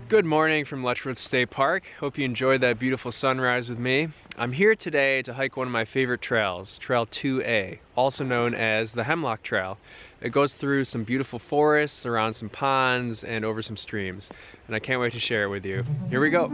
Good morning from Letchworth State Park. Hope you enjoyed that beautiful sunrise with me. I'm here today to hike one of my favorite trails, Trail 2A, also known as the Hemlock Trail. It goes through some beautiful forests, around some ponds, and over some streams. And I can't wait to share it with you. Here we go.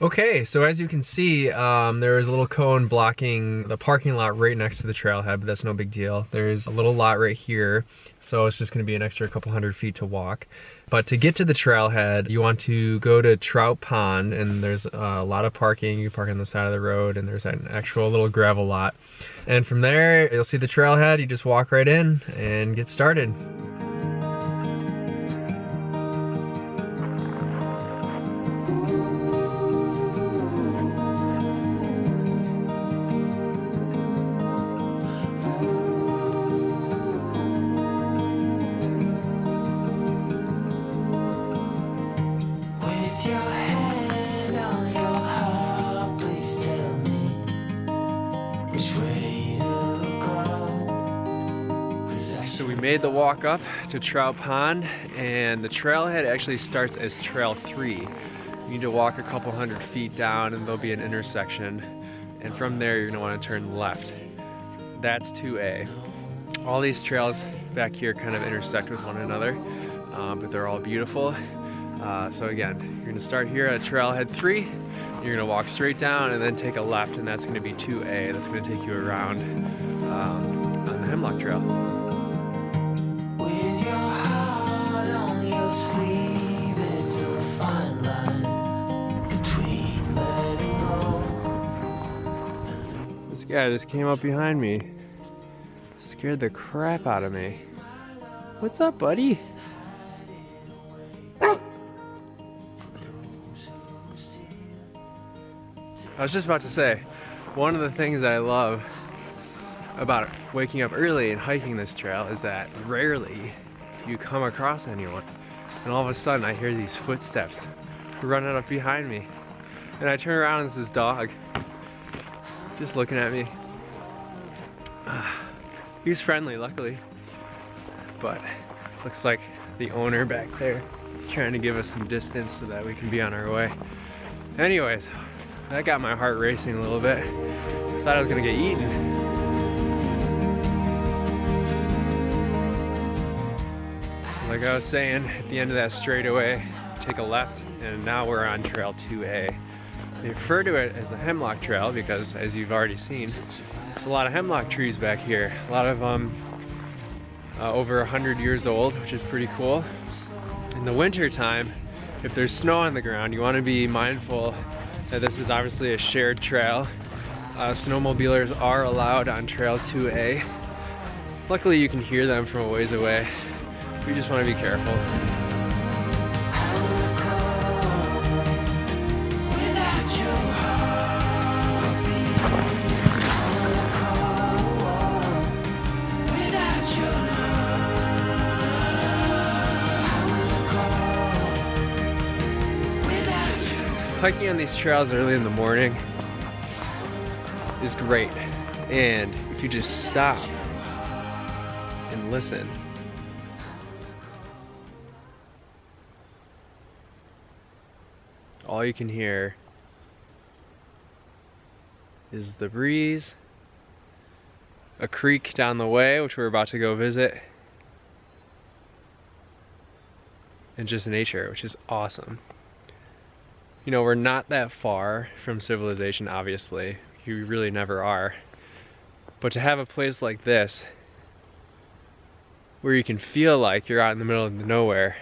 Okay, so as you can see, there is a little cone blocking the parking lot right next to the trailhead, but that's no big deal. There's a little lot right here, so it's just gonna be an extra couple hundred feet to walk. But to get to the trailhead, you want to go to Trout Pond, and there's a lot of parking. You park on the side of the road, and there's an actual little gravel lot. And from there, you'll see the trailhead. You just walk right in and get started. So we made the walk up to Trout Pond, and the trailhead actually starts as Trail 3. You need to walk a couple hundred feet down and there'll be an intersection, and from there you're going to want to turn left. That's 2A. All these trails back here kind of intersect with one another, but they're all beautiful. So again, you're going to start here at Trailhead 3, you're going to walk straight down and then take a left, and that's going to be 2A. That's going to take you around on the Hemlock Trail. This guy just came up behind me. Scared the crap out of me. What's up, buddy? I was just about to say, one of the things that I love about waking up early and hiking this trail is that rarely you come across anyone. And all of a sudden I hear these footsteps running up behind me. And I turn around and it's this dog just looking at me. He's friendly, luckily. But looks like the owner back there is trying to give us some distance so that we can be on our way. Anyways, that got my heart racing a little bit. Thought I was gonna get eaten. Like I was saying, at the end of that straightaway, take a left, and now we're on Trail 2A. They refer to it as the Hemlock Trail because, as you've already seen, there's a lot of hemlock trees back here. A lot of them over 100 years old, which is pretty cool. In the winter time, if there's snow on the ground, you want to be mindful that this is obviously a shared trail. Snowmobilers are allowed on Trail 2A, Luckily you can hear them from a ways away. We just want to be careful. Hiking on these trails early in the morning is great, and if you just stop and listen, all you can hear is the breeze, a creek down the way which we're about to go visit, and just nature, which is awesome. You know, we're not that far from civilization, obviously. You really never are. But to have a place like this, where you can feel like you're out in the middle of nowhere,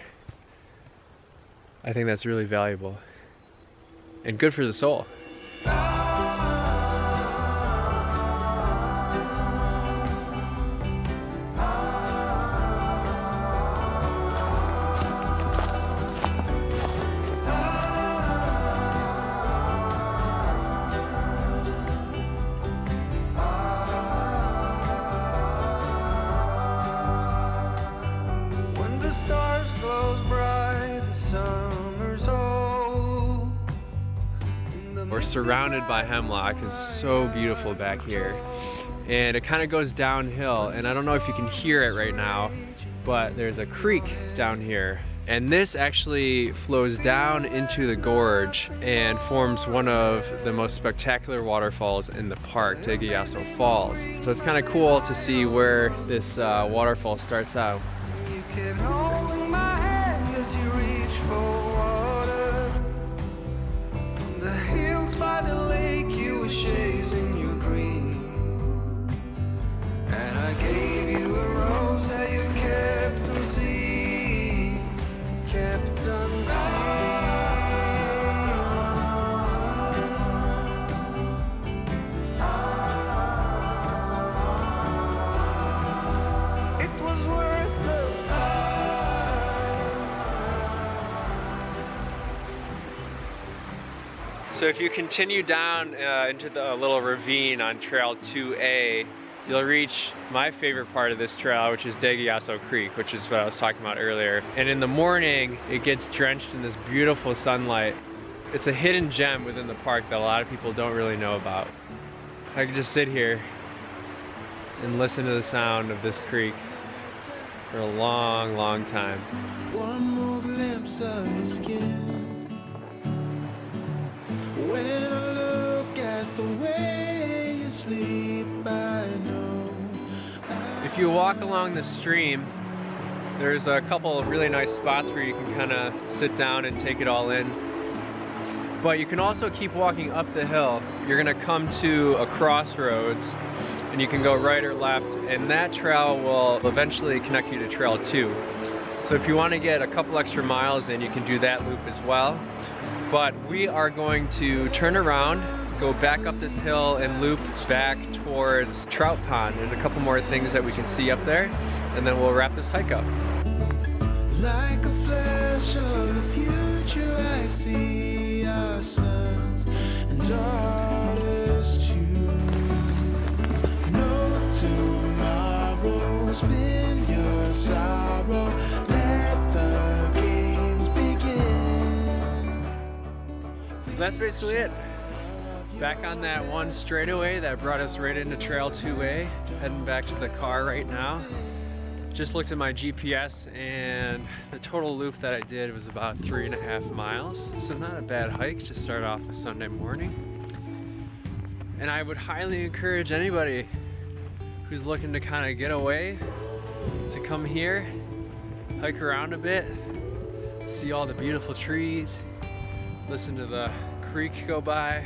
I think that's really valuable. And good for the soul. We're surrounded by hemlock. It's so beautiful back here. And it kind of goes downhill, and I don't know if you can hear it right now, but there's a creek down here. And this actually flows down into the gorge and forms one of the most spectacular waterfalls in the park, Degiasso Falls. So it's kind of cool to see where this waterfall starts out. You kept holding my hand as you reach for water. On the hills by the lake, you were chasing your dream. And I gave you a rose that you kept unseen, kept unseen. It was worth the So if you continue down into the little ravine on Trail 2A, you'll reach my favorite part of this trail, which is Degiasso Creek, which is what I was talking about earlier. And in the morning, it gets drenched in this beautiful sunlight. It's a hidden gem within the park that a lot of people don't really know about. I could just sit here and listen to the sound of this creek for a long, long time. one more glimpse of your skin. When I look at the way you sleep, I know. If you walk along the stream, there's a couple of really nice spots where you can kind of sit down and take it all in. But you can also keep walking up the hill. You're gonna come to a crossroads and you can go right or left, and that trail will eventually connect you to Trail 2. So if you want to get a couple extra miles in, you can do that loop as well. But we are going to turn around, go back up this hill and loop back towards Trout Pond. There's a couple more things that we can see up there, and then we'll wrap this hike up. Like a flash of the future, I see our sons and daughters too. No tomorrow, spin your sorrow, let the games begin. So that's basically it. Back on that one straightaway that brought us right into Trail 2A, heading back to the car right now. Just looked at my GPS, and the total loop that I did was about 3.5 miles. So not a bad hike to start off a Sunday morning. And I would highly encourage anybody who's looking to kind of get away to come here, hike around a bit, see all the beautiful trees, listen to the creek go by.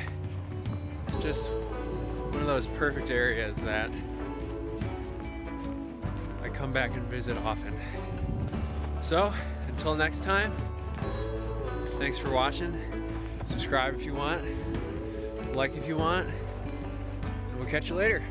It's just one of those perfect areas that I come back and visit often. So, until next time, thanks for watching. Subscribe if you want, like if you want, and we'll catch you later.